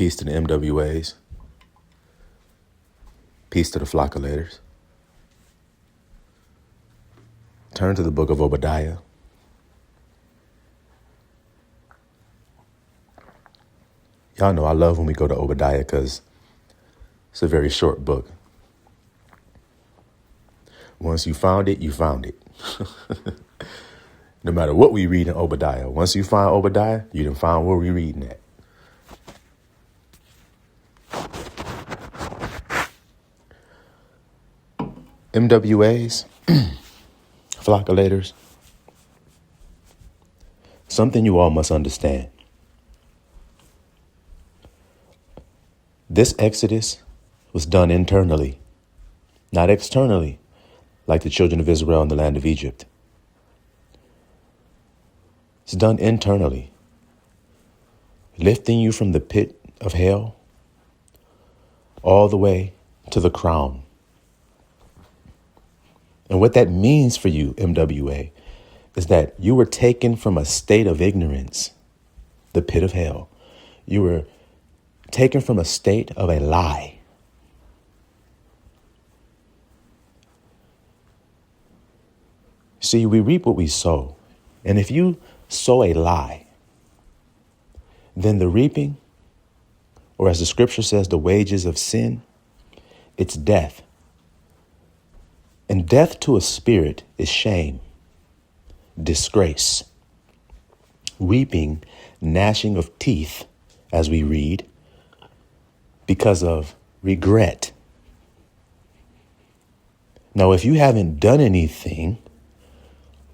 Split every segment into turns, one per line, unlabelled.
Peace to the MWAs. Peace to the flockulators. Turn to the book of Obadiah. Y'all know I love when we go to Obadiah because it's a very short book. Once you found it, you found it. No matter what we read in Obadiah, once you find Obadiah, you done found where we reading at. MWAs, flockulators, something you all must understand. This Exodus was done internally, not externally, like the children of Israel in the land of Egypt. It's done internally, lifting you from the pit of hell all the way to the crown. And what that means for you, MWA, is that you were taken from a state of ignorance, the pit of hell. You were taken from a state of a lie. See, we reap what we sow. And if you sow a lie, then the reaping, or as the scripture says, the wages of sin, it's death. And death to a spirit is shame, disgrace, weeping, gnashing of teeth, as we read, because of regret. Now, if you haven't done anything,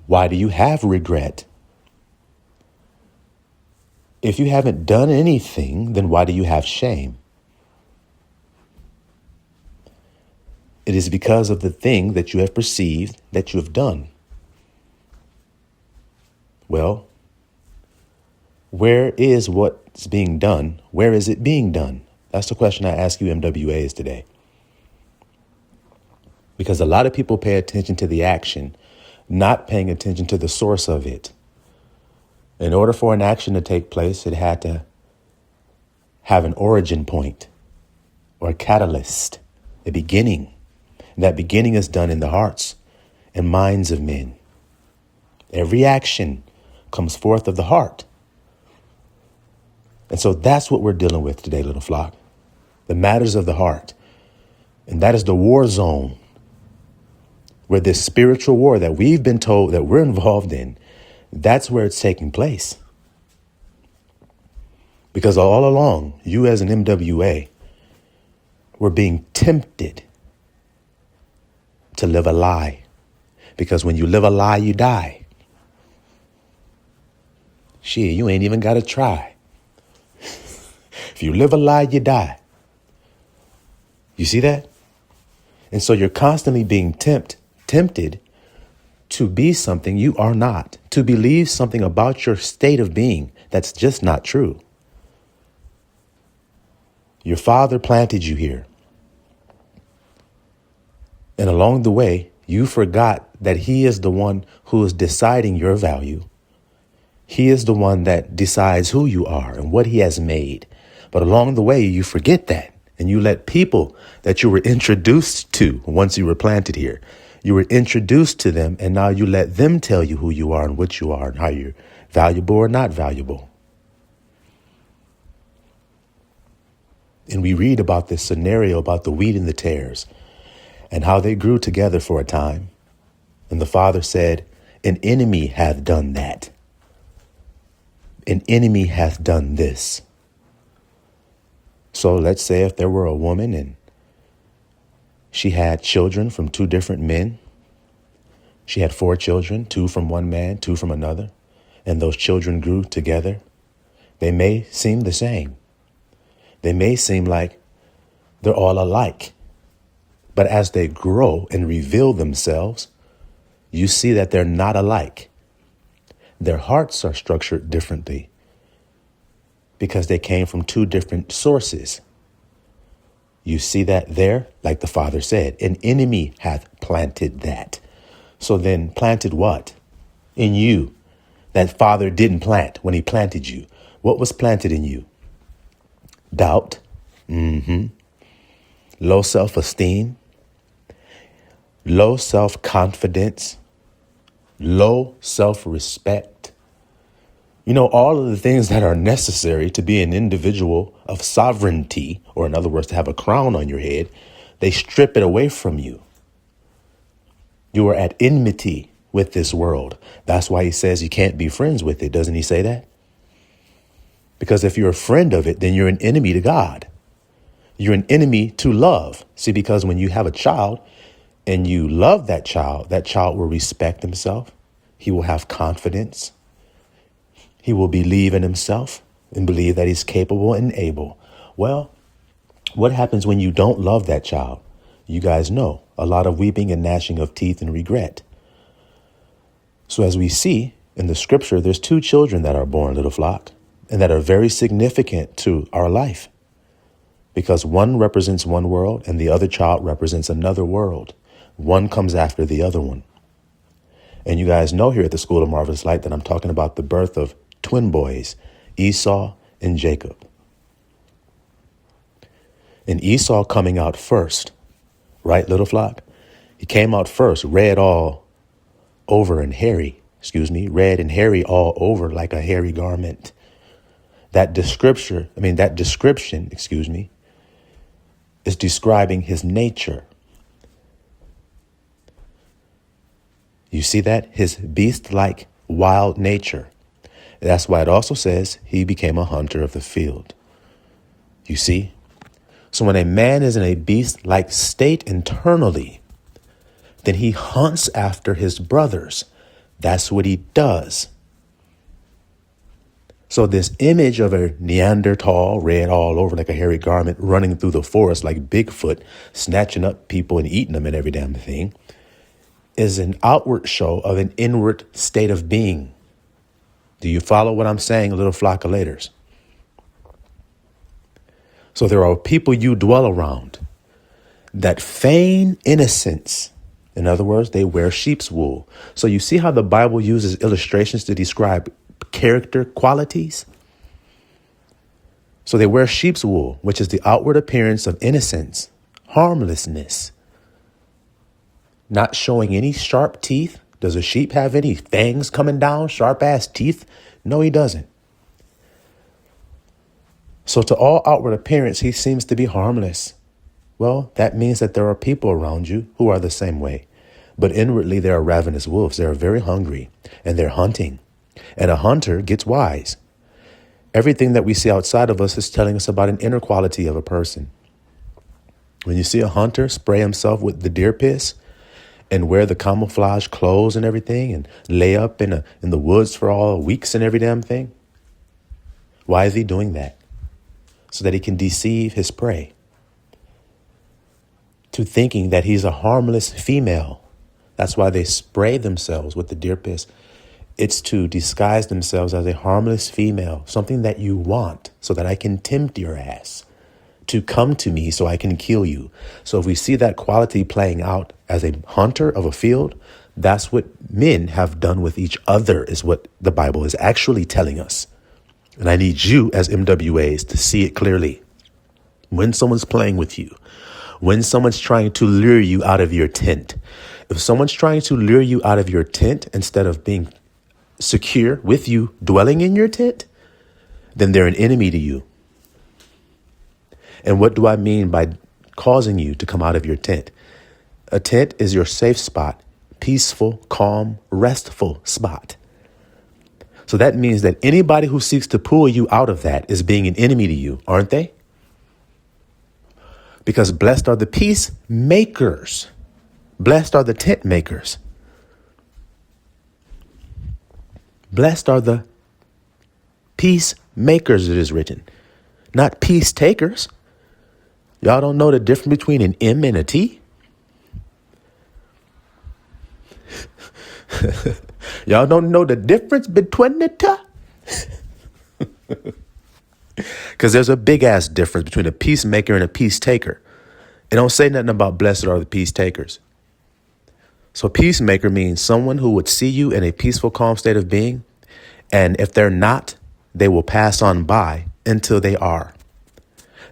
why do you have regret? If you haven't done anything, then why do you have shame? It is because of the thing that you have perceived that you have done. Well, where is what's being done? Where is it being done? That's the question I ask you MWAs today. Because a lot of people pay attention to the action, not paying attention to the source of it. In order for an action to take place, it had to have an origin point or a catalyst, a beginning. And that beginning is done in the hearts and minds of men. Every action comes forth of the heart. And so that's what we're dealing with today, little flock. The matters of the heart. And that is the war zone where this spiritual war that we've been told that we're involved in, that's where it's taking place. Because all along, you as an MWA were being tempted to live a lie. Because when you live a lie, you die. Shit, you ain't even got to try. If you live a lie, you die. You see that? And so you're constantly being tempted to be something you are not, to believe something about your state of being that's just not true. Your father planted you here. And along the way, you forgot that he is the one who is deciding your value. He is the one that decides who you are and what he has made. But along the way, you forget that. And you let people that you were introduced to once you were planted here, you were introduced to them. And now you let them tell you who you are and what you are and how you're valuable or not valuable. And we read about this scenario about the wheat and the tares and how they grew together for a time. And the father said, an enemy hath done that. An enemy hath done this. So let's say if there were a woman and she had children from two different men. She had 4 children, 2 from one man, 2 from another. And those children grew together. They may seem the same. They may seem like they're all alike. But as they grow and reveal themselves, you see that they're not alike. Their hearts are structured differently because they came from 2 different sources. You see that there, like the father said, an enemy hath planted that. So then planted what? In you. That father didn't plant when he planted you. What was planted in you? doubt, low self-esteem, low self-confidence, low self-respect. All of the things that are necessary to be an individual of sovereignty, or in other words, to have a crown on your head, they strip it away from you. You are at enmity with this world. That's why he says you can't be friends with it. Doesn't he say that? Because if you're a friend of it, then you're an enemy to God. You're an enemy to love. See, because when you have a child and you love that child will respect himself. He will have confidence. He will believe in himself and believe that he's capable and able. Well, what happens when you don't love that child? You guys know, a lot of weeping and gnashing of teeth and regret. So as we see in the scripture, there's two children that are born, little flock, and that are very significant to our life, because one represents one world and the other child represents another world. One comes after the other one. And you guys know here at the School of Marvelous Light that I'm talking about the birth of twin boys, Esau and Jacob. And Esau coming out first, right, little flock? He came out first, red and hairy all over like a hairy garment. That description, is describing his nature. You see that? His beast-like wild nature. That's why it also says he became a hunter of the field. You see? So when a man is in a beast-like state internally, then he hunts after his brothers. That's what he does. So this image of a Neanderthal, red all over like a hairy garment, running through the forest like Bigfoot, snatching up people and eating them and every damn thing, is an outward show of an inward state of being. Do you follow what I'm saying, little flock of laters? So there are people you dwell around that feign innocence. In other words, they wear sheep's wool. So you see how the Bible uses illustrations to describe character qualities? So they wear sheep's wool, which is the outward appearance of innocence, harmlessness, not showing any sharp teeth. Does a sheep have any fangs coming down, sharp ass teeth? No, he doesn't. So to all outward appearance, he seems to be harmless. Well, that means that there are people around you who are the same way. But inwardly, they are ravenous wolves. They are very hungry and they're hunting. And a hunter gets wise. Everything that we see outside of us is telling us about an inner quality of a person. When you see a hunter spray himself with the deer piss and wear the camouflage clothes and everything and lay up in the woods for all weeks and every damn thing, why is he doing that? So that he can deceive his prey to thinking that he's a harmless female. That's why they spray themselves with the deer piss. It's to disguise themselves as a harmless female, something that you want so that I can tempt your ass to come to me so I can kill you. So if we see that quality playing out as a hunter of a field, that's what men have done with each other, is what the Bible is actually telling us. And I need you as MWAs to see it clearly. When someone's playing with you, when someone's trying to lure you out of your tent, if someone's trying to lure you out of your tent instead of being secure with you dwelling in your tent, then they're an enemy to you. And what do I mean by causing you to come out of your tent? A tent is your safe spot, peaceful, calm, restful spot. So that means that anybody who seeks to pull you out of that is being an enemy to you, aren't they? Because blessed are the peacemakers. Blessed are the tent makers. Blessed are the peacemakers, it is written, not peace takers. Y'all don't know the difference between an M and a T? Y'all don't know the difference between the two? Because there's a big ass difference between a peacemaker and a peace taker. It don't say nothing about blessed are the peace takers. So peacemaker means someone who would see you in a peaceful, calm state of being. And if they're not, they will pass on by until they are.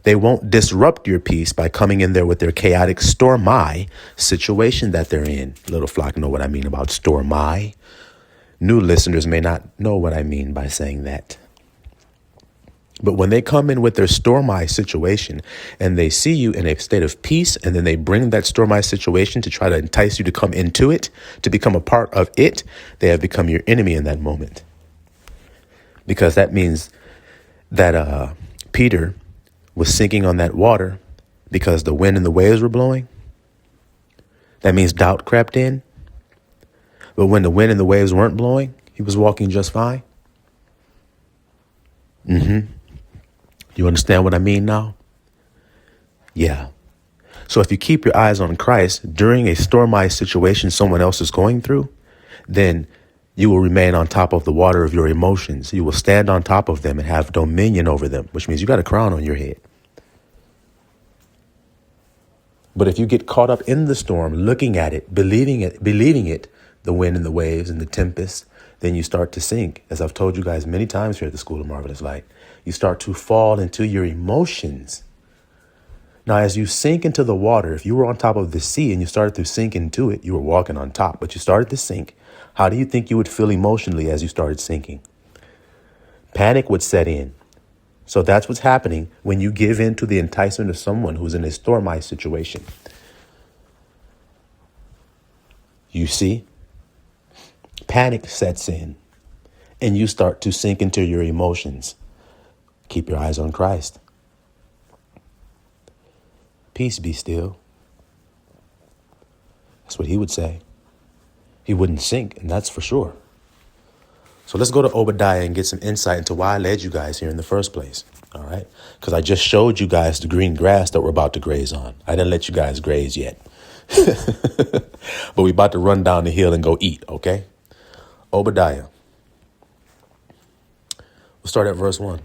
They won't disrupt your peace by coming in there with their chaotic stormy situation that they're in. Little flock know what I mean about stormy. New listeners may not know what I mean by saying that. But when they come in with their stormy situation and they see you in a state of peace, and then they bring that stormy situation to try to entice you to come into it, to become a part of it, they have become your enemy in that moment. Because that means that Peter was sinking on that water because the wind and the waves were blowing. That means doubt crept in. But when the wind and the waves weren't blowing, he was walking just fine. You understand what I mean now? Yeah. So if you keep your eyes on Christ during a stormy situation someone else is going through, then you will remain on top of the water of your emotions. You will stand on top of them and have dominion over them, which means you got a crown on your head. But if you get caught up in the storm, looking at it, believing it, the wind and the waves and the tempest, then you start to sink. As I've told you guys many times here at the School of Marvelous Light, you start to fall into your emotions. Now, as you sink into the water, if you were on top of the sea and you started to sink into it, you were walking on top, but you started to sink. How do you think you would feel emotionally as you started sinking? Panic would set in. So that's what's happening when you give in to the enticement of someone who's in a stormy situation. You see, panic sets in and you start to sink into your emotions. Keep your eyes on Christ. Peace be still. That's what he would say. He wouldn't sink, and that's for sure. So let's go to Obadiah and get some insight into why I led you guys here in the first place. All right. Because I just showed you guys the green grass that we're about to graze on. I didn't let you guys graze yet. But we're about to run down the hill and go eat. OK. Obadiah. We'll start at verse 1.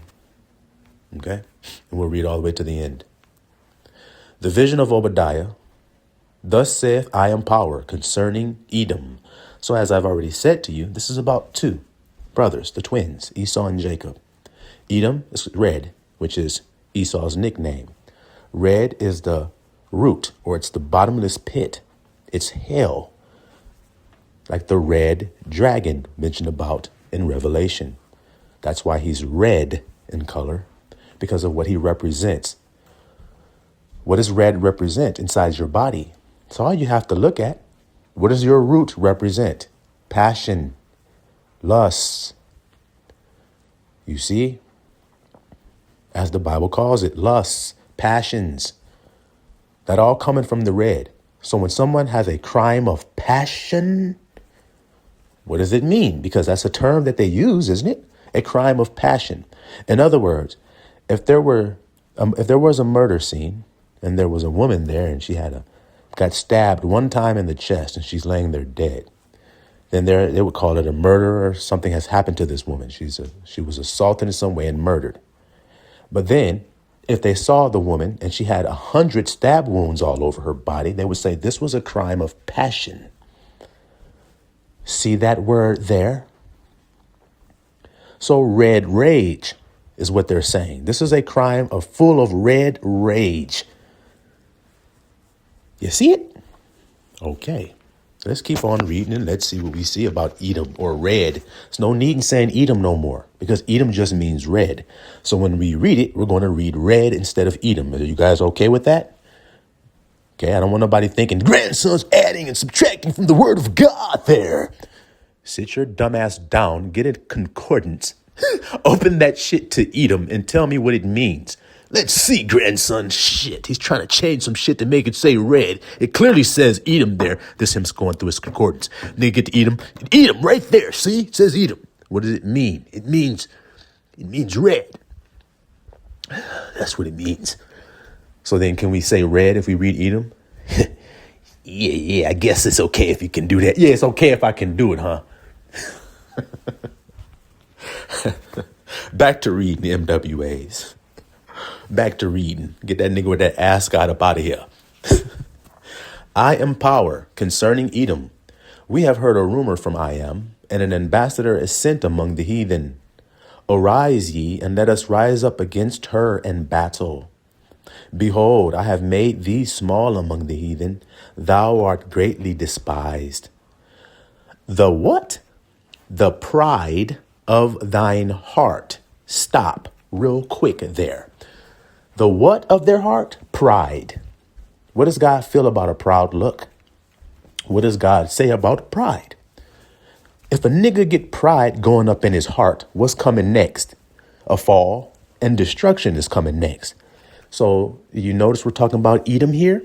OK. And we'll read all the way to the end. The vision of Obadiah. Thus saith I am power concerning Edom. So as I've already said to you, this is about two brothers, the twins, Esau and Jacob. Edom is red, which is Esau's nickname. Red is the root, or it's the bottomless pit. It's hell, like the red dragon mentioned about in Revelation. That's why he's red in color, because of what he represents. What does red represent inside your body? It's all you have to look at. What does your root represent? Passion, lust. You see, as the Bible calls it, lusts, passions, that all coming from the red. So when someone has a crime of passion, what does it mean? Because that's a term that they use, isn't it? A crime of passion. In other words, if there was a murder scene and there was a woman there and she got stabbed one time in the chest and she's laying there dead, then they would call it a murder, or something has happened to this woman. She was assaulted in some way and murdered. But then if they saw the woman and she had 100 stab wounds all over her body, they would say this was a crime of passion. See that word there? So red rage is what they're saying. This is a crime full of red rage. You see it? Okay. Let's keep on reading and let's see what we see about Edom, or red. There's no need in saying Edom no more, because Edom just means red. So when we read it, we're going to read red instead of Edom. Are you guys okay with that? Okay, I don't want nobody thinking grandson's adding and subtracting from the word of God there. Sit your dumb ass down, get a concordance, open that shit to Edom and tell me what it means. Let's see, grandson. Shit, he's trying to change some shit to make it say red. It clearly says Edom there. This him's going through his concordance. They get to Edom. Edom right there. See, it says Edom. What does it mean? It means red. That's what it means. So then can we say red if we read Edom? Yeah, I guess it's okay if you can do that. Yeah, it's okay if I can do it, huh? Back to reading the MWAs. Back to reading. Get that nigga with that ascot up out of here. I am power concerning Edom. We have heard a rumor from I am, and an ambassador is sent among the heathen. Arise ye, and let us rise up against her and battle. Behold, I have made thee small among the heathen. Thou art greatly despised. The what? The pride of thine heart. Stop real quick there. The what of their heart? Pride. What does God feel about a proud look? What does God say about pride? If a nigga get pride going up in his heart, what's coming next? A fall and destruction is coming next. So you notice we're talking about Edom here,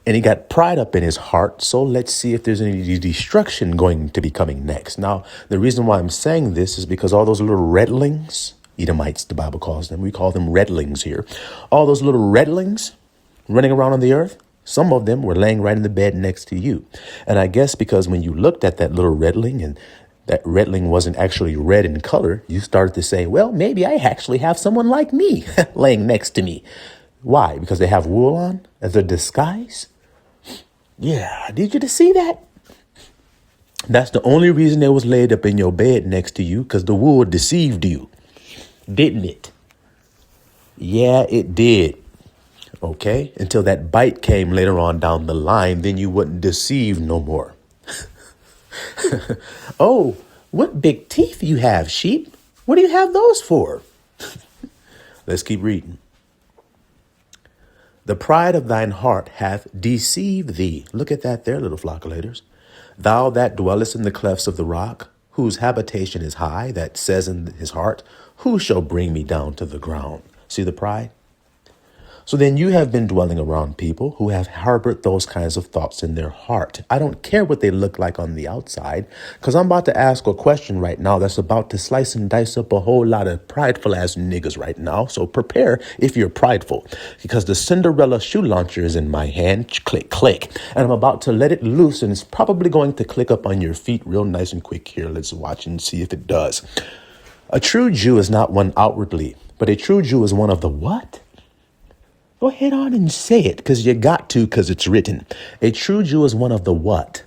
and he got pride up in his heart. So let's see if there's any destruction going to be coming next. Now, the reason why I'm saying this is because all those little redlings, Edomites, the Bible calls them, we call them redlings here. All those little redlings running around on the earth, some of them were laying right in the bed next to you. And I guess because when you looked at that little redling and that redling wasn't actually red in color, you started to say, well, maybe I actually have someone like me laying next to me. Why? Because they have wool on as a disguise? Yeah, I need you to see that. That's the only reason it was laid up in your bed next to you, because the wool deceived you. Didn't it? Yeah, it did. Okay, until that bite came later on down the line, then you wouldn't deceive no more. Oh, what big teeth you have, sheep. What do you have those for? Let's keep reading. The pride of thine heart hath deceived thee. Look at that there, little flockulators. Thou that dwellest in the clefts of the rock, whose habitation is high, that says in his heart, who shall bring me down to the ground? See the pride? So then you have been dwelling around people who have harbored those kinds of thoughts in their heart. I don't care what they look like on the outside, because I'm about to ask a question right now that's about to slice and dice up a whole lot of prideful ass niggas right now. So prepare if you're prideful, because the Cinderella shoe launcher is in my hand. Click, click. And I'm about to let it loose, and it's probably going to click up on your feet real nice and quick here. Let's watch and see if it does. A true Jew is not one outwardly, but a true Jew is one of the what? Go ahead on and say it, because you got to, because it's written. A true Jew is one of the what?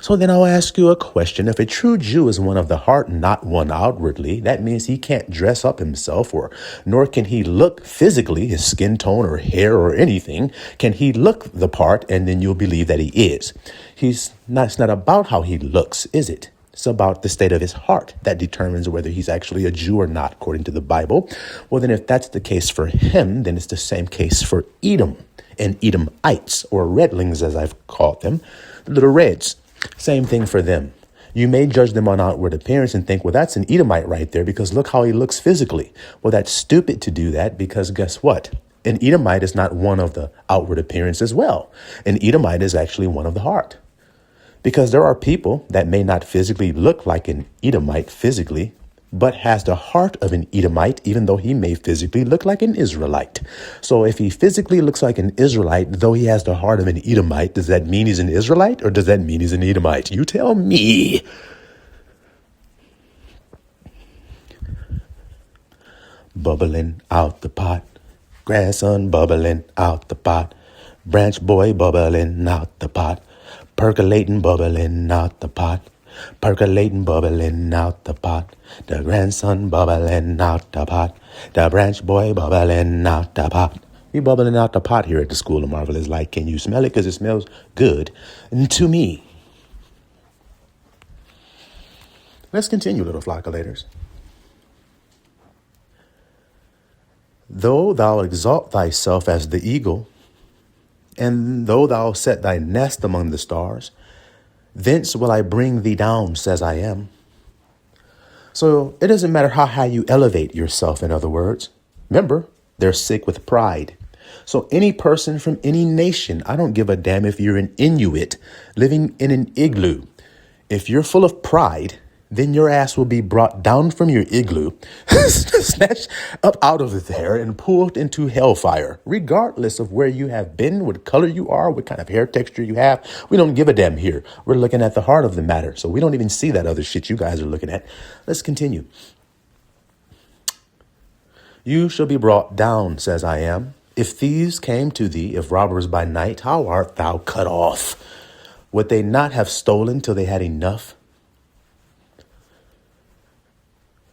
So then I'll ask you a question. If a true Jew is one of the heart, not one outwardly, that means he can't dress up himself, or nor can he look physically, his skin tone or hair or anything. Can he look the part, and then you'll believe that he is. It's not about how he looks, is it? It's about the state of his heart that determines whether he's actually a Jew or not, according to the Bible. Well, then if that's the case for him, then it's the same case for Edom and Edomites, or redlings, as I've called them, the little reds. Same thing for them. You may judge them on outward appearance and think, well, that's an Edomite right there, because look how he looks physically. Well, that's stupid to do that, because guess what? An Edomite is not one of the outward appearance as well. An Edomite is actually one of the heart. Because there are people that may not physically look like an Edomite physically, but has the heart of an Edomite, even though he may physically look like an Israelite. So if he physically looks like an Israelite, though he has the heart of an Edomite, does that mean he's an Israelite, or does that mean he's an Edomite? You tell me. Bubbling out the pot, grandson bubbling out the pot, branch boy bubbling out the pot. Percolating, bubbling out the pot. Percolating, bubbling out the pot. The grandson bubbling out the pot. The branch boy bubbling out the pot. We bubbling out the pot here at the School of Marvelous Light. Can you smell it? Because it smells good to me. Let's continue, little flockulators. Though thou exalt thyself as the eagle, and though thou set thy nest among the stars, thence will I bring thee down, says I am. So it doesn't matter how high you elevate yourself, in other words. Remember, they're sick with pride. So any person from any nation, I don't give a damn if you're an Inuit living in an igloo. If you're full of pride, then your ass will be brought down from your igloo, snatched up out of there and pulled into hellfire, regardless of where you have been, what color you are, what kind of hair texture you have. We don't give a damn here. We're looking at the heart of the matter. So we don't even see that other shit you guys are looking at. Let's continue. You shall be brought down, says I am. If thieves came to thee, if robbers by night, how art thou cut off? Would they not have stolen till they had enough?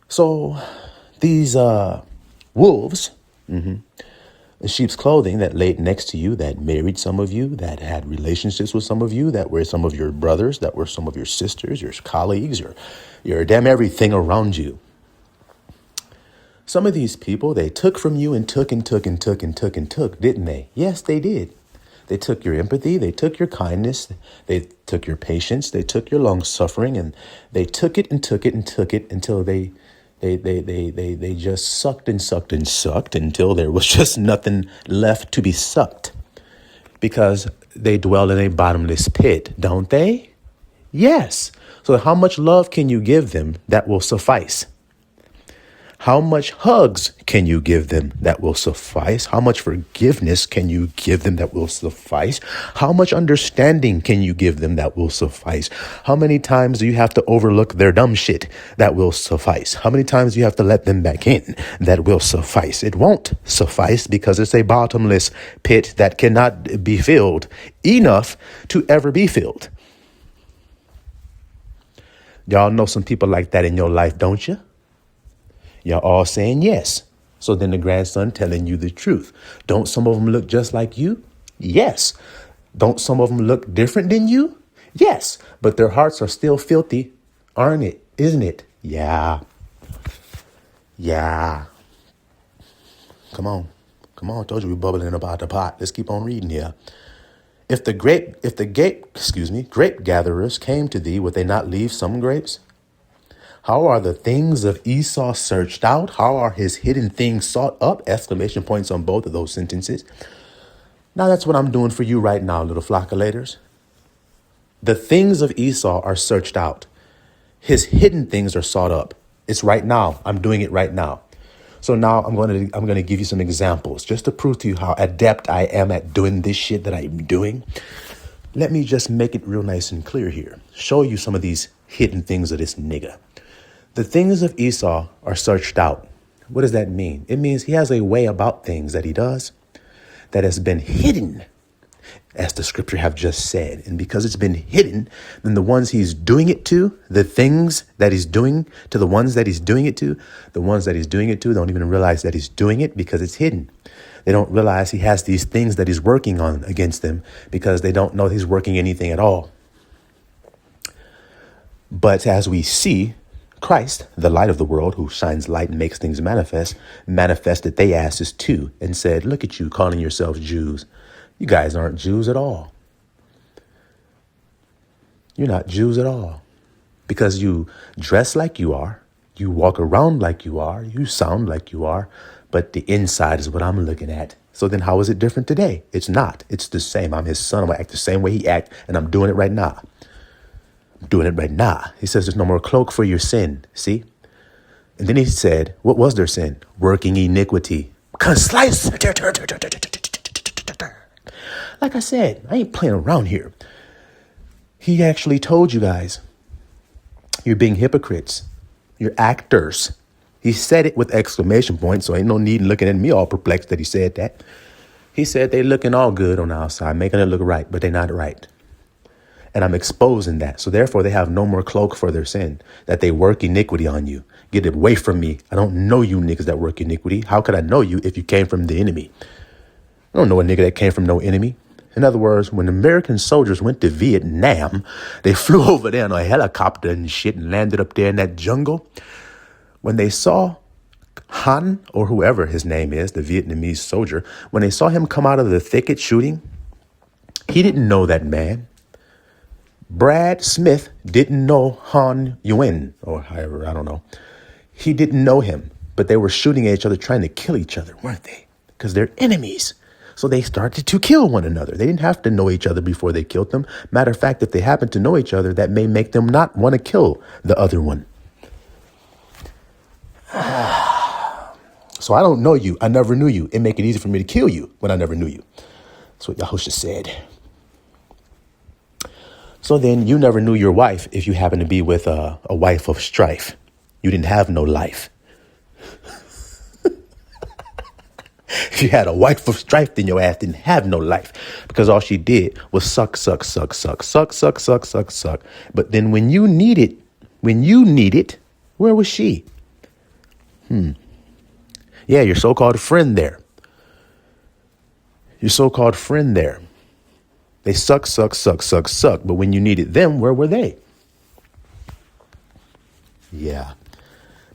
So these wolves, in sheep's clothing that laid next to you, that married some of you, that had relationships with some of you, that were some of your brothers, that were some of your sisters, your colleagues, your damn everything around you. Some of these people, they took from you and took and took and took and took and took, didn't they? Yes, they did. They took your empathy, they took your kindness, they took your patience, they took your long suffering, and they took it and took it and took it until they just sucked and sucked and sucked until there was just nothing left to be sucked. Because they dwell in a bottomless pit, don't they? Yes. So how much love can you give them that will suffice? How much hugs can you give them that will suffice? How much forgiveness can you give them that will suffice? How much understanding can you give them that will suffice? How many times do you have to overlook their dumb shit that will suffice? How many times do you have to let them back in that will suffice? It won't suffice because it's a bottomless pit that cannot be filled enough to ever be filled. Y'all know some people like that in your life, don't you? Y'all all saying yes. So then the grandson telling you the truth. Don't some of them look just like you? Yes. Don't some of them look different than you? Yes. But their hearts are still filthy, aren't it? Isn't it? Yeah. Yeah. Come on. I told you we're bubbling about the pot. Let's keep on reading here. If the grape gatherers came to thee, would they not leave some grapes? How are the things of Esau searched out? How are his hidden things sought up? Exclamation points on both of those sentences. Now that's what I'm doing for you right now, little flockulators. The things of Esau are searched out. His hidden things are sought up. It's right now. I'm doing it right now. So now I'm going to give you some examples just to prove to you how adept I am at doing this shit that I'm doing. Let me just make it real nice and clear here. Show you some of these hidden things of this nigga. The things of Esau are searched out. What does that mean? It means he has a way about things that he does that has been hidden, as the scripture have just said. And because it's been hidden, then the ones he's doing it to, the things that he's doing to the ones that he's doing it to, the ones that he's doing it to don't even realize that he's doing it because it's hidden. They don't realize he has these things that he's working on against them because they don't know he's working anything at all. But as we see, Christ, the light of the world, who shines light and makes things manifest, manifested they asses too and said, look at you calling yourselves Jews. You guys aren't Jews at all. You're not Jews at all because you dress like you are. You walk around like you are. You sound like you are. But the inside is what I'm looking at. So then how is it different today? It's not. It's the same. I'm his son. I'm going to act the same way he act. And I'm doing it right now. Doing it right now. He says there's no more cloak for your sin. See? And then he said, what was their sin? Working iniquity. Slice. Like I said, I ain't playing around here. He actually told you guys, you're being hypocrites. You're actors. He said it with exclamation points, so ain't no need in looking at me all perplexed that he said that. He said they looking all good on the outside, making it look right, but they're not right. And I'm exposing that. So therefore, they have no more cloak for their sin, that they work iniquity on you. Get away from me. I don't know you niggas that work iniquity. How could I know you if you came from the enemy? I don't know a nigga that came from no enemy. In other words, when American soldiers went to Vietnam, they flew over there in a helicopter and shit and landed up there in that jungle. When they saw Han, or whoever his name is, the Vietnamese soldier, when they saw him come out of the thicket shooting, he didn't know that man. Brad Smith didn't know Han Yuen, or however, I don't know. He didn't know him, but they were shooting at each other, trying to kill each other, weren't they? Because they're enemies. So they started to kill one another. They didn't have to know each other before they killed them. Matter of fact, if they happen to know each other, that may make them not want to kill the other one. So I don't know you. I never knew you. It make it easy for me to kill you when I never knew you. That's what Yahusha said. So then you never knew your wife if you happen to be with a wife of strife. You didn't have no life. If you had a wife of strife, then your ass didn't have no life because all she did was suck. But then when you need it, where was she? Yeah, your so-called friend there. your so-called friend there. They suck. But when you needed them, where were they? Yeah.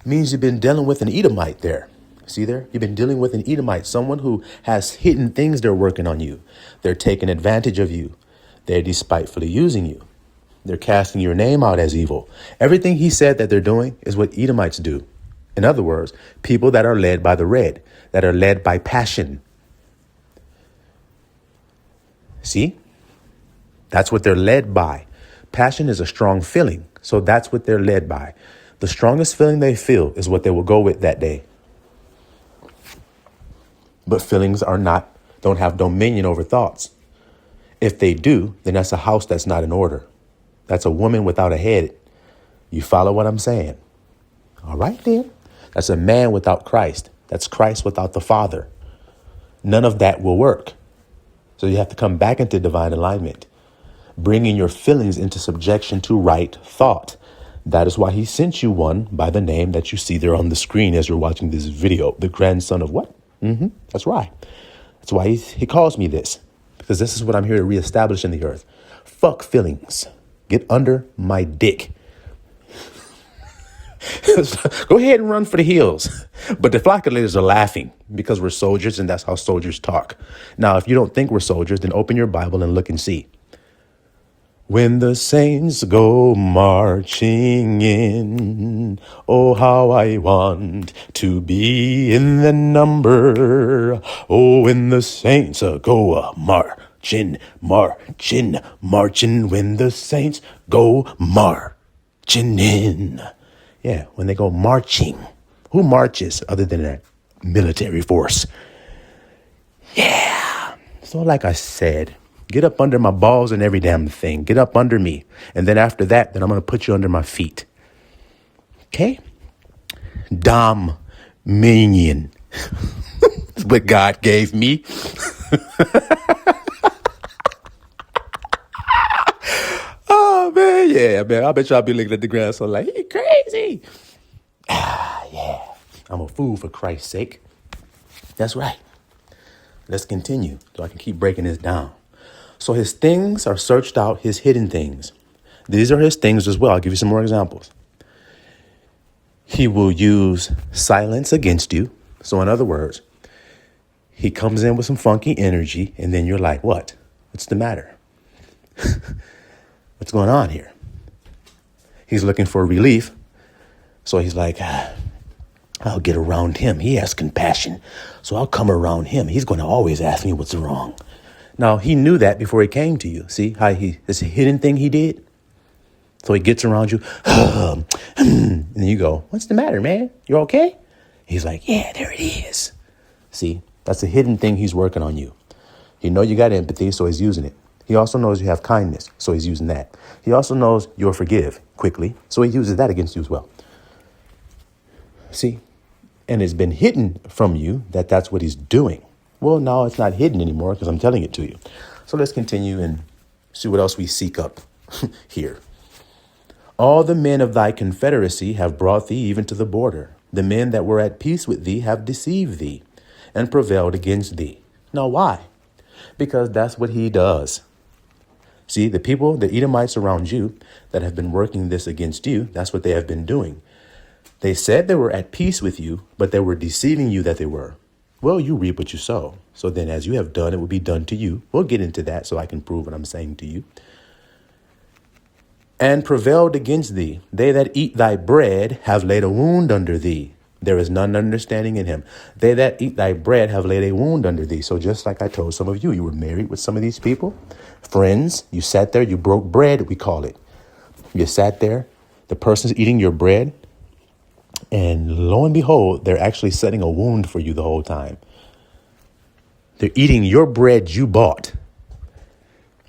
Means you've been dealing with an Edomite there. See there? You've been dealing with an Edomite, someone who has hidden things they're working on you. They're taking advantage of you. They're despitefully using you. They're casting your name out as evil. Everything he said that they're doing is what Edomites do. In other words, people that are led by the red, that are led by passion. See? That's what they're led by. Passion is a strong feeling. So that's what they're led by. The strongest feeling they feel is what they will go with that day. But feelings don't have dominion over thoughts. If they do, then that's a house that's not in order. That's a woman without a head. You follow what I'm saying? All right, then. That's a man without Christ. That's Christ without the Father. None of that will work. So you have to come back into divine alignment, bringing your feelings into subjection to right thought. That is why he sent you one by the name that you see there on the screen as you're watching this video. The grandson of what? That's right. That's why he calls me this, because this is what I'm here to reestablish in the earth. Fuck feelings. Get under my dick. Go ahead and run for the hills. But the flockulators are laughing because we're soldiers, and that's how soldiers talk. Now, if you don't think we're soldiers, then open your Bible and look and see. When the saints go marching in, oh, how I want to be in the number. Oh, when the saints go marching, when the saints go marching in. Yeah, when they go marching. Who marches other than a military force? Yeah. So like I said, get up under my balls and every damn thing. Get up under me. And then after that, then I'm going to put you under my feet. Okay? Dominion. That's what God gave me. Oh, man. Yeah, man. I bet y'all be looking at the ground so like, he crazy. Yeah. I'm a fool for Christ's sake. That's right. Let's continue so I can keep breaking this down. So his things are searched out, his hidden things. These are his things as well. I'll give you some more examples. He will use silence against you. So in other words, he comes in with some funky energy and then you're like, what? What's the matter? What's going on here? He's looking for relief. So he's like, I'll get around him. He has compassion. So I'll come around him. He's going to always ask me what's wrong. Now, he knew that before he came to you. See how it's a hidden thing he did? So he gets around you. And then you go, what's the matter, man? You okay? He's like, yeah, there it is. See, that's a hidden thing he's working on you. He knows you got empathy, so he's using it. He also knows you have kindness, so he's using that. He also knows you'll forgive quickly, so he uses that against you as well. See, and it's been hidden from you that that's what he's doing. Well, now it's not hidden anymore because I'm telling it to you. So let's continue and see what else we seek up here. All the men of thy confederacy have brought thee even to the border. The men that were at peace with thee have deceived thee and prevailed against thee. Now, why? Because that's what he does. See, the people, the Edomites around you that have been working this against you, that's what they have been doing. They said they were at peace with you, but they were deceiving you that they were. Well, you reap what you sow. So then as you have done, it will be done to you. We'll get into that so I can prove what I'm saying to you. And prevailed against thee. They that eat thy bread have laid a wound under thee. There is none understanding in him. They that eat thy bread have laid a wound under thee. So just like I told some of you, you were married with some of these people, friends, you sat there, you broke bread, we call it. You sat there, the person's eating your bread, and lo and behold, they're actually setting a wound for you the whole time. They're eating your bread you bought,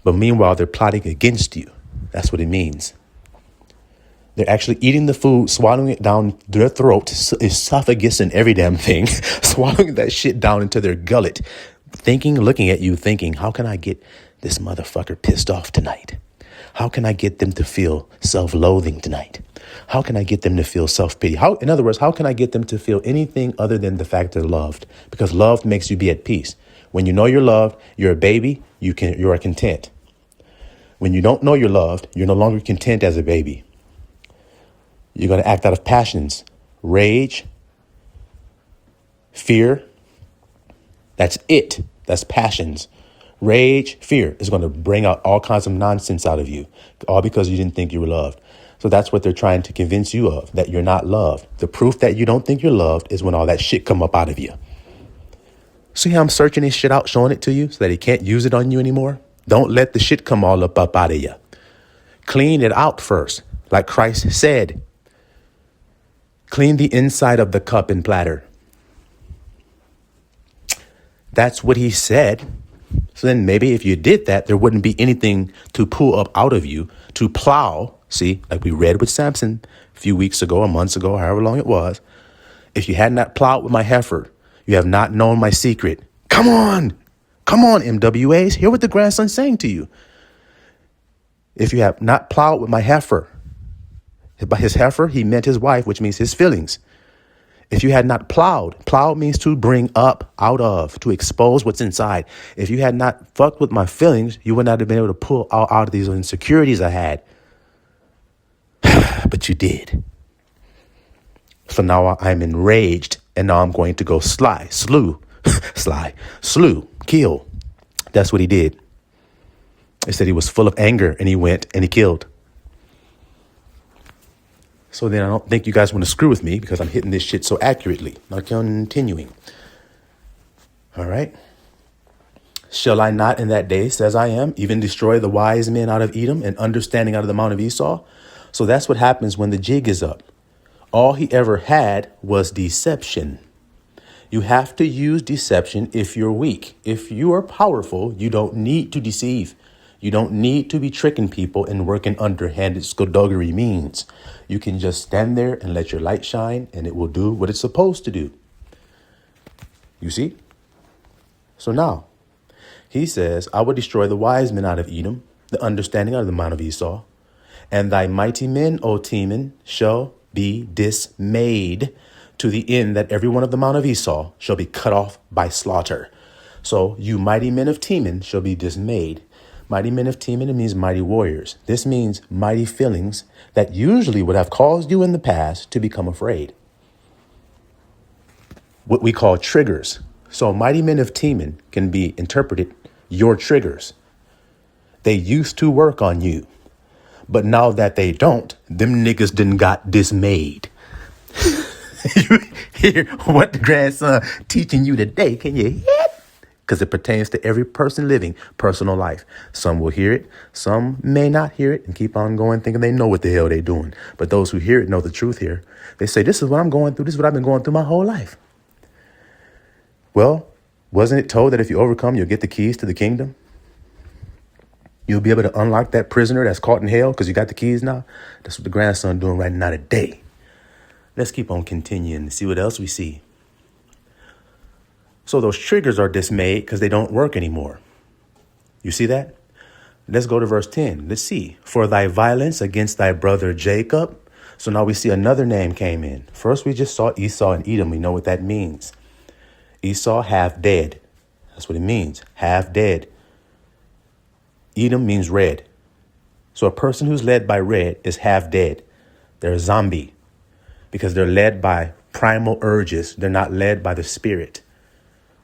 but meanwhile, they're plotting against you. That's what it means. They're actually eating the food, swallowing it down their throat, esophagus and every damn thing, swallowing that shit down into their gullet, looking at you, thinking, how can I get this motherfucker pissed off tonight? How can I get them to feel self-loathing tonight? How can I get them to feel self-pity? In other words, how can I get them to feel anything other than the fact they're loved? Because love makes you be at peace. When you know you're loved, you're a baby, you are content. When you don't know you're loved, you're no longer content as a baby. You're going to act out of passions, rage, fear. That's it. That's passions. Rage, fear is going to bring out all kinds of nonsense out of you, all because you didn't think you were loved. So that's what they're trying to convince you of, that you're not loved. The proof that you don't think you're loved is when all that shit come up out of you. See how I'm searching this shit out, showing it to you so that he can't use it on you anymore? Don't let the shit come all up out of you. Clean it out first, like Christ said. Clean the inside of the cup and platter. That's what he said. So then maybe if you did that, there wouldn't be anything to pull up out of you, to plow. See, like we read with Samson a few weeks ago or months ago, however long it was. If you had not plowed with my heifer, you have not known my secret. Come on, MWAs. Hear what the grandson's saying to you. If you have not plowed with my heifer, by his heifer, he meant his wife, which means his feelings. If you had not plowed means to bring up out of, to expose what's inside. If you had not fucked with my feelings, you would not have been able to pull out of these insecurities I had. But you did. So now I'm enraged, and now I'm going to go slew, kill. That's what he did. They said he was full of anger, and he went and he killed. So then I don't think you guys want to screw with me because I'm hitting this shit so accurately. Now continuing. All right. Shall I not in that day, says I am, even destroy the wise men out of Edom and understanding out of the Mount of Esau? So that's what happens when the jig is up. All he ever had was deception. You have to use deception if you're weak. If you are powerful, you don't need to deceive. You don't need to be tricking people and working underhanded skullduggery means. You can just stand there and let your light shine, and it will do what it's supposed to do. You see? So now, he says, I will destroy the wise men out of Edom, the understanding out of the Mount of Esau, and thy mighty men, O Teman, shall be dismayed, to the end that every one of the Mount of Esau shall be cut off by slaughter. So you mighty men of Teman shall be dismayed. Mighty men of Teman, it means mighty warriors. This means mighty feelings that usually would have caused you in the past to become afraid. What we call triggers. So mighty men of Teman can be interpreted your triggers. They used to work on you, but now that they don't, them niggas done got dismayed. You hear what the grandson teaching you today? Can you hear it? Because it pertains to every person living personal life. Some will hear it. Some may not hear it and keep on going thinking they know what the hell they're doing. But those who hear it know the truth here. They say, this is what I'm going through. This is what I've been going through my whole life. Well, wasn't it told that if you overcome, you'll get the keys to the kingdom? You'll be able to unlock that prisoner that's caught in hell because you got the keys now. That's what the grandson doing right now today. Let's keep on continuing and see what else we see. So those triggers are dismayed because they don't work anymore. You see that? Let's go to verse 10. Let's see. For thy violence against thy brother Jacob. So now we see another name came in. First, we just saw Esau and Edom. We know what that means. Esau, half dead. That's what it means. Half dead. Edom means red. So a person who's led by red is half dead. They're a zombie because they're led by primal urges. They're not led by the spirit.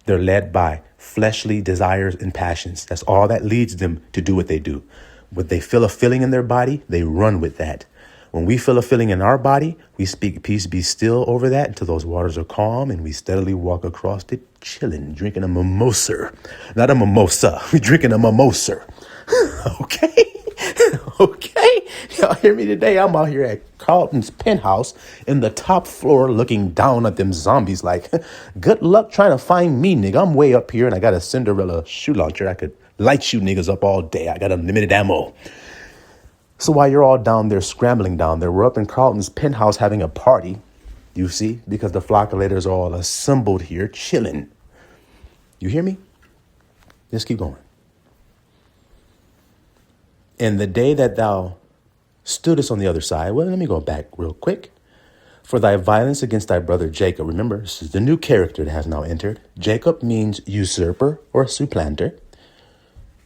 They're led by fleshly desires and passions. That's all that leads them to do what they do. When they feel a feeling in their body, they run with that. When we feel a feeling in our body, we speak peace be still over that until those waters are calm, and we steadily walk across it, chilling, drinking a mimosa. Not a mimosa. We're drinking a mimosa. Okay. Okay. Y'all hear me today? I'm out here at Carlton's penthouse in the top floor looking down at them zombies like, good luck trying to find me, nigga. I'm way up here and I got a Cinderella shoe launcher. I could light you niggas up all day. I got unlimited ammo. So while you're all down there scrambling down there, we're up in Carlton's penthouse having a party, you see, because the flockulators are all assembled here chilling. You hear me? Just keep going. And the day that thou stoodest on the other side, well, let me go back real quick. For thy violence against thy brother Jacob. Remember, this is the new character that has now entered. Jacob means usurper or supplanter.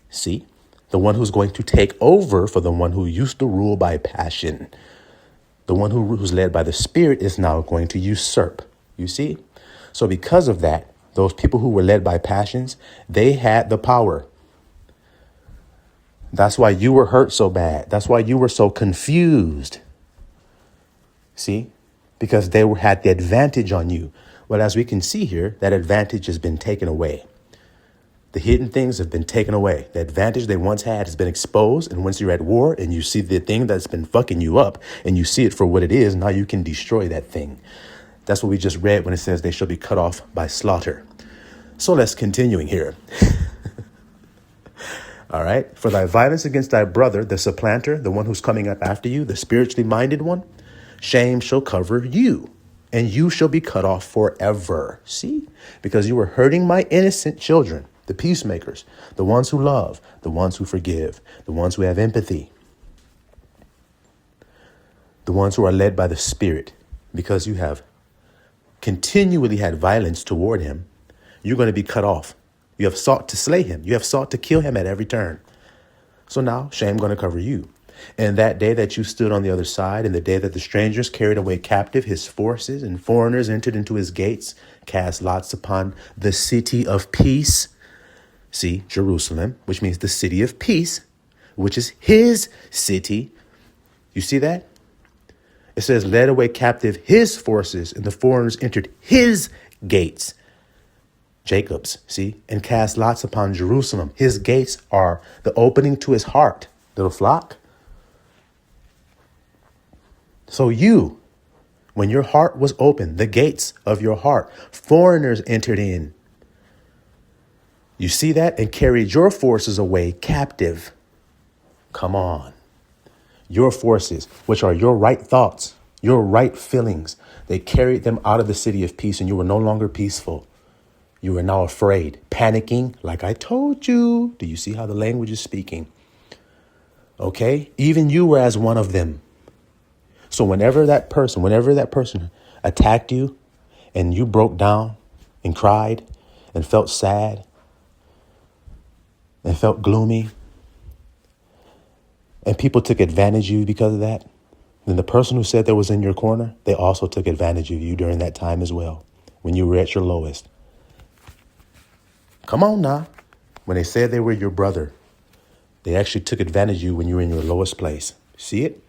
See, the one who's going to take over for the one who used to rule by passion. The one who's led by the Spirit is now going to usurp. You see? So because of that, those people who were led by passions, they had the power. That's why you were hurt so bad. That's why you were so confused. See? Because they had the advantage on you. Well, as we can see here, that advantage has been taken away. The hidden things have been taken away. The advantage they once had has been exposed. And once you're at war and you see the thing that's been fucking you up and you see it for what it is, now you can destroy that thing. That's what we just read when it says they shall be cut off by slaughter. So let's continuing here. All right. For thy violence against thy brother, the supplanter, the one who's coming up after you, the spiritually minded one, shame shall cover you, and you shall be cut off forever. See, because you were hurting my innocent children, the peacemakers, the ones who love, the ones who forgive, the ones who have empathy, the ones who are led by the Spirit, because you have continually had violence toward him. You're going to be cut off. You have sought to slay him. You have sought to kill him at every turn. So now shame going to cover you. And that day that you stood on the other side, and the day that the strangers carried away captive his forces and foreigners entered into his gates, cast lots upon the city of peace. See, Jerusalem, which means the city of peace, which is his city. You see that? It says, led away captive his forces, and the foreigners entered his gates. Jacob's, see, and cast lots upon Jerusalem. His gates are the opening to his heart, little flock. So you, when your heart was open, the gates of your heart, foreigners entered in. You see that? And carried your forces away captive. Come on. Your forces, which are your right thoughts, your right feelings, they carried them out of the city of peace, and you were no longer peaceful. You are now afraid, panicking, like I told you. Do you see how the language is speaking? Okay? Even you were as one of them. So whenever that person attacked you and you broke down and cried and felt sad and felt gloomy and people took advantage of you because of that, then the person who said that was in your corner, they also took advantage of you during that time as well, when you were at your lowest. Come on now. When they said they were your brother, they actually took advantage of you when you were in your lowest place. See it?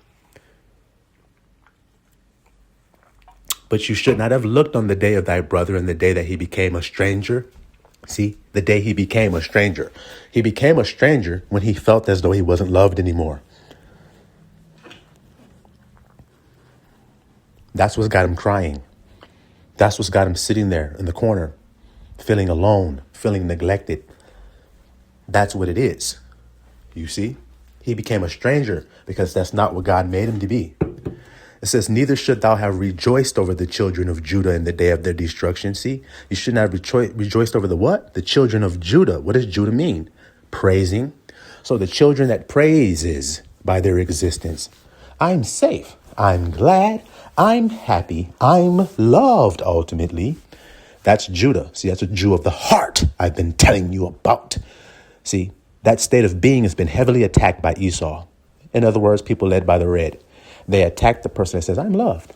But you should not have looked on the day of thy brother and the day that he became a stranger. See, the day he became a stranger. He became a stranger when he felt as though he wasn't loved anymore. That's what's got him crying. That's what's got him sitting there in the corner, feeling alone, feeling neglected. That's what it is. You see, he became a stranger because that's not what God made him to be. It says, neither should thou have rejoiced over the children of Judah in the day of their destruction. See, you should not have rejoiced over the what? The children of Judah. What does Judah mean? Praising. So the children that praises by their existence. I'm safe. I'm glad. I'm happy. I'm loved ultimately. That's Judah. See, that's a Jew of the heart I've been telling you about. See, that state of being has been heavily attacked by Esau. In other words, people led by the red. They attack the person that says, I'm loved.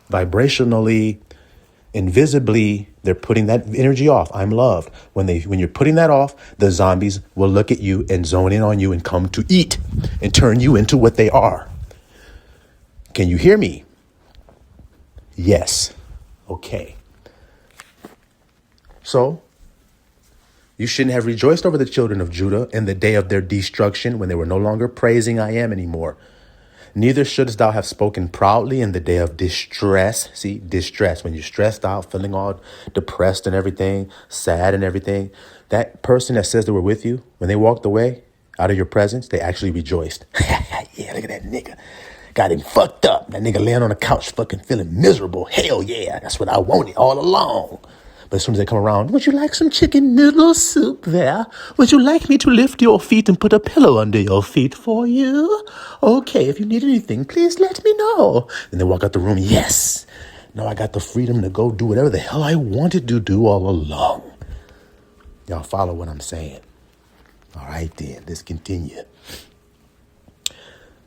Vibrationally, invisibly, they're putting that energy off. I'm loved. When you're putting that off, the zombies will look at you and zone in on you and come to eat and turn you into what they are. Can you hear me? Yes. Okay. So you shouldn't have rejoiced over the children of Judah in the day of their destruction when they were no longer praising I am anymore. Neither shouldst thou have spoken proudly in the day of distress. See, distress, when you're stressed out, feeling all depressed and everything, sad and everything. That person that says they were with you, when they walked away out of your presence, they actually rejoiced. Yeah, look at that nigga. Got him fucked up. That nigga laying on the couch fucking feeling miserable. Hell yeah, that's what I wanted all along. But as soon as they come around, would you like some chicken noodle soup there? Would you like me to lift your feet and put a pillow under your feet for you? Okay, if you need anything, please let me know. And they walk out the room. Yes. Now I got the freedom to go do whatever the hell I wanted to do all along. Y'all follow what I'm saying? All right, then, let's continue.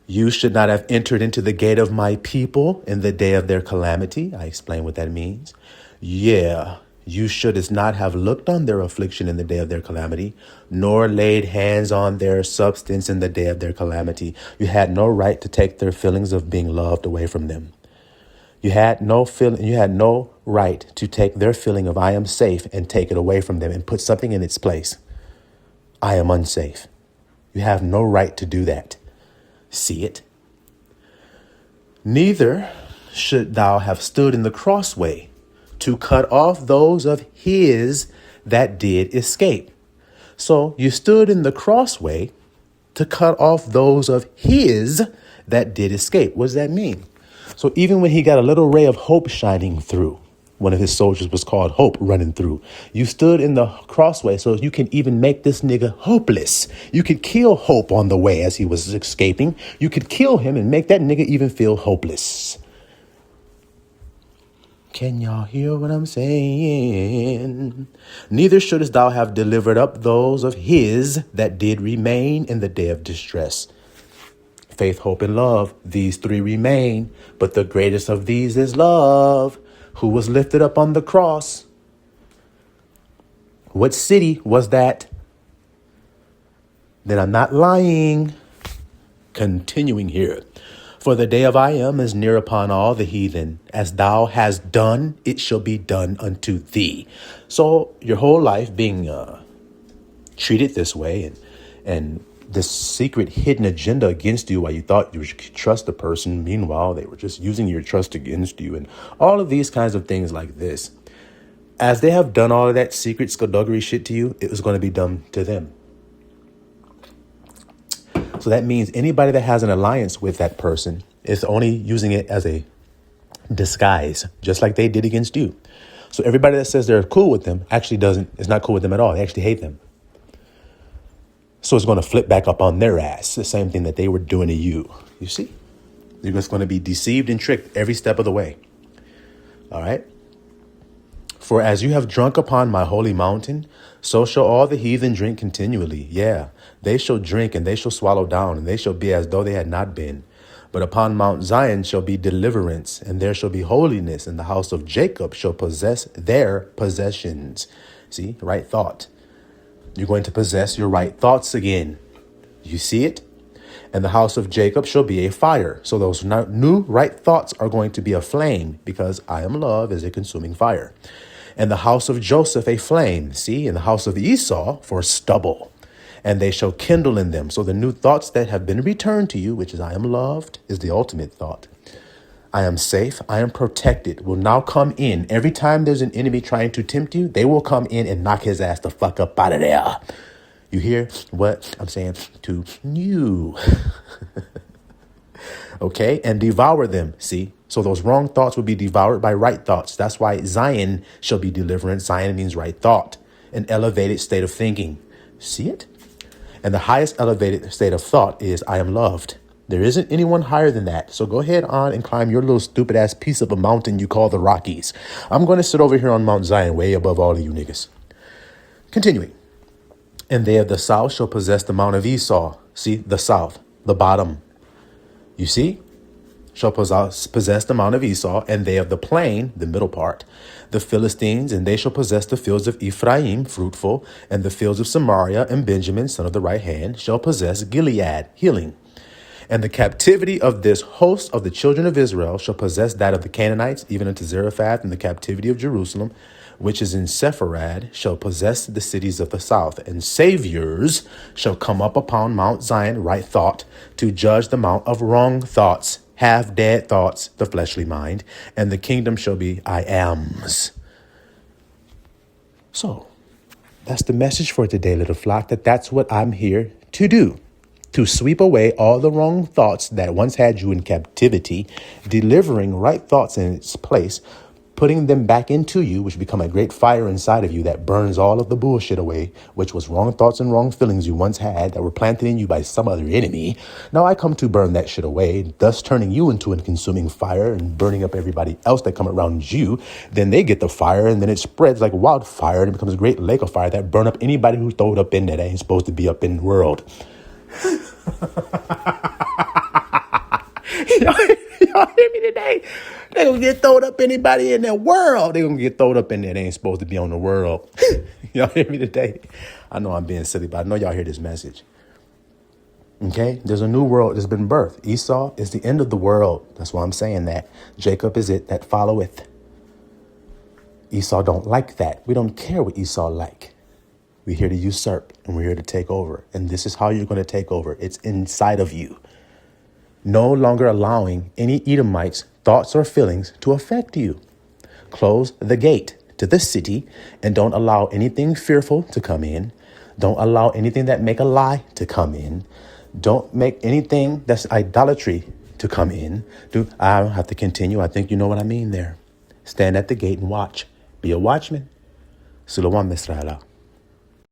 You should not have entered into the gate of my people in the day of their calamity. I explain what that means. Yeah, you should not have looked on their affliction in the day of their calamity, nor laid hands on their substance in the day of their calamity. You had no right to take their feelings of being loved away from them. You had no right to take their feeling of I am safe and take it away from them and put something in its place. I am unsafe. You have no right to do that. See it? Neither should thou have stood in the crossway to cut off those of his that did escape. So you stood in the crossway to cut off those of his that did escape. What does that mean? So even when he got a little ray of hope shining through, one of his soldiers was called Hope running through. You stood in the crossway so you can even make this nigga hopeless. You could kill Hope on the way as he was escaping. You could kill him and make that nigga even feel hopeless. Can y'all hear what I'm saying? Neither shouldest thou have delivered up those of his that did remain in the day of distress. Faith, hope, and love, these three remain, but the greatest of these is love, who was lifted up on the cross. What city was that? Then I'm not lying. Continuing here. For the day of I am is near upon all the heathen. As thou hast done, it shall be done unto thee. So your whole life being treated this way and this secret hidden agenda against you while you thought you could trust the person. Meanwhile, they were just using your trust against you and all of these kinds of things like this. As they have done all of that secret skullduggery shit to you, it was going to be done to them. So that means anybody that has an alliance with that person is only using it as a disguise, just like they did against you. So everybody that says they're cool with them actually is not cool with them at all. They actually hate them. So it's going to flip back up on their ass. The same thing that they were doing to you. You see? You're just going to be deceived and tricked every step of the way. All right? For as you have drunk upon my holy mountain, so shall all the heathen drink continually. Yeah, they shall drink and they shall swallow down, and they shall be as though they had not been. But upon Mount Zion shall be deliverance, and there shall be holiness, and the house of Jacob shall possess their possessions. See, right thought. You're going to possess your right thoughts again. You see it? And the house of Jacob shall be a fire. So those new right thoughts are going to be a flame, because I am love is a consuming fire. And the house of Joseph a flame. See, and the house of Esau for stubble. And they shall kindle in them. So the new thoughts that have been returned to you, which is I am loved, is the ultimate thought. I am safe. I am protected. Will now come in. Every time there's an enemy trying to tempt you, they will come in and knock his ass the fuck up out of there. You hear what I'm saying to you? Okay, and devour them. See, so those wrong thoughts will be devoured by right thoughts. That's why Zion shall be deliverance. Zion means right thought, an elevated state of thinking. See it? And the highest elevated state of thought is I am loved. There isn't anyone higher than that. So go ahead on and climb your little stupid ass piece of a mountain you call the Rockies. I'm going to sit over here on Mount Zion, way above all of you niggas. Continuing. And they of the south shall possess the Mount of Esau. See, the south, the bottom. You see? Shall possess the Mount of Esau, and they of the plain, the middle part, the Philistines, and they shall possess the fields of Ephraim, fruitful, and the fields of Samaria, and Benjamin, son of the right hand, shall possess Gilead, healing. And the captivity of this host of the children of Israel shall possess that of the Canaanites, even unto Zarephath, and the captivity of Jerusalem, which is in Sepharad, shall possess the cities of the south. And saviors shall come up upon Mount Zion, right thought, to judge the mount of wrong thoughts, half dead thoughts, the fleshly mind, and the kingdom shall be I am's. So that's the message for today, little flock, that's what I'm here to do. To sweep away all the wrong thoughts that once had you in captivity, delivering right thoughts in its place, putting them back into you, which become a great fire inside of you that burns all of the bullshit away, which was wrong thoughts and wrong feelings you once had that were planted in you by some other enemy. Now I come to burn that shit away, thus turning you into a consuming fire and burning up everybody else that come around you. Then they get the fire, and then it spreads like wildfire, and it becomes a great lake of fire that burn up anybody who throw it up in there that ain't supposed to be up in the world. Y'all hear me today? They gonna get thrown up anybody in their world. They gonna get thrown up in there. They ain't supposed to be on the world. Y'all hear me today? I know I'm being silly, but I know y'all hear this message. Okay? There's a new world that's been birthed. Esau is the end of the world. That's why I'm saying that. Jacob is it that followeth. Esau don't like that. We don't care what Esau like. We're here to usurp, and we're here to take over. And this is how you're going to take over. It's inside of you. No longer allowing any Edomites' thoughts or feelings to affect you. Close the gate to the city and don't allow anything fearful to come in. Don't allow anything that make a lie to come in. Don't make anything that's idolatry to come in. I don't have to continue. I think you know what I mean there. Stand at the gate and watch. Be a watchman. Sulawam Misraela.